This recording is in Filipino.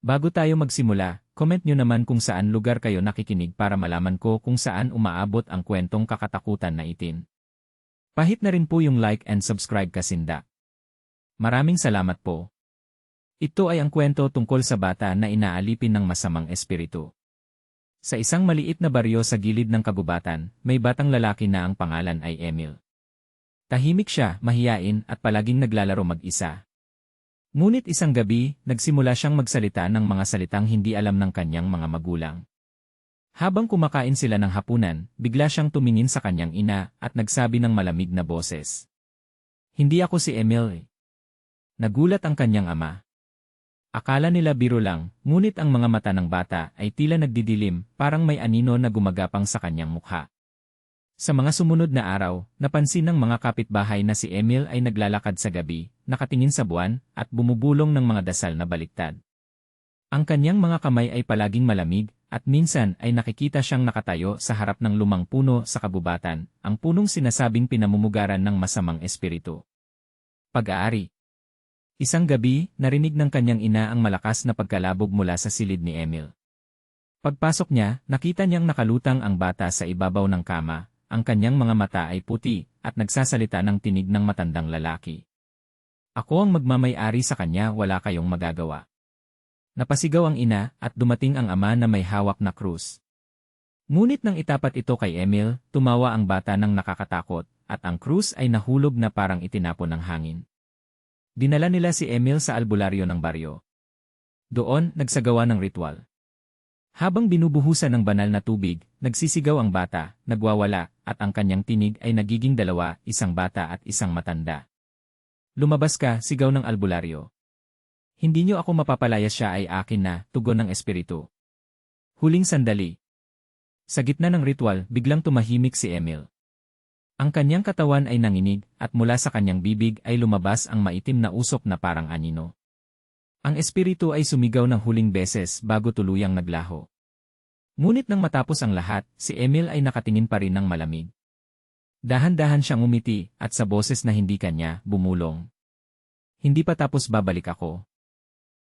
Bago tayo magsimula, comment nyo naman kung saan lugar kayo nakikinig para malaman ko kung saan umaabot ang kwentong kakatakutan na itin. Pahit na rin po yung like and subscribe kasinda. Maraming salamat po. Ito ay ang kwento tungkol sa bata na inaalipin ng masamang espiritu. Sa isang maliit na baryo sa gilid ng kagubatan, may batang lalaki na ang pangalan ay Emil. Tahimik siya, mahiyain at palaging naglalaro mag-isa. Ngunit isang gabi, nagsimula siyang magsalita ng mga salitang hindi alam ng kanyang mga magulang. Habang kumakain sila ng hapunan, bigla siyang tumingin sa kanyang ina at nagsabi ng malamig na boses. "Hindi ako si Emil." Nagulat ang kanyang ama. Akala nila biro lang, ngunit ang mga mata ng bata ay tila nagdidilim, parang may anino na gumagapang sa kanyang mukha. Sa mga sumunod na araw, napansin ng mga kapitbahay na si Emil ay naglalakad sa gabi, nakatingin sa buwan, at bumubulong ng mga dasal na baliktad. Ang kanyang mga kamay ay palaging malamig, at minsan ay nakikita siyang nakatayo sa harap ng lumang puno sa kabubatan, ang punong sinasabing pinamumugaran ng masamang espiritu. Pag-aari. Isang gabi, narinig ng kanyang ina ang malakas na pagkalabog mula sa silid ni Emil. Pagpasok niya, nakita niyang nakalutang ang bata sa ibabaw ng kama, ang kanyang mga mata ay puti, at nagsasalita ng tinig ng matandang lalaki. "Ako ang magmamay-ari sa kanya, wala kayong magagawa." Napasigaw ang ina, at dumating ang ama na may hawak na krus. Ngunit nang itapat ito kay Emil, tumawa ang bata ng nakakatakot, at ang krus ay nahulog na parang itinapon ng hangin. Dinala nila si Emil sa albularyo ng baryo. Doon, nagsagawa ng ritual. Habang binubuhusan ng banal na tubig, nagsisigaw ang bata, nagwawala, at ang kanyang tinig ay nagiging dalawa, isang bata at isang matanda. "Lumabas ka," sigaw ng albularyo. "Hindi niyo ako mapapalayas, siya ay akin na," tugon ng espiritu. Huling sandali. Sa gitna ng ritual, biglang tumahimik si Emil. Ang kanyang katawan ay nanginig, at mula sa kanyang bibig ay lumabas ang maitim na usok na parang anino. Ang espiritu ay sumigaw ng huling beses bago tuluyang naglaho. Ngunit nang matapos ang lahat, si Emil ay nakatingin pa rin ng malamig. Dahan-dahan siyang umiti, at sa boses na hindi kanya, bumulong. "Hindi pa tapos, babalik ako."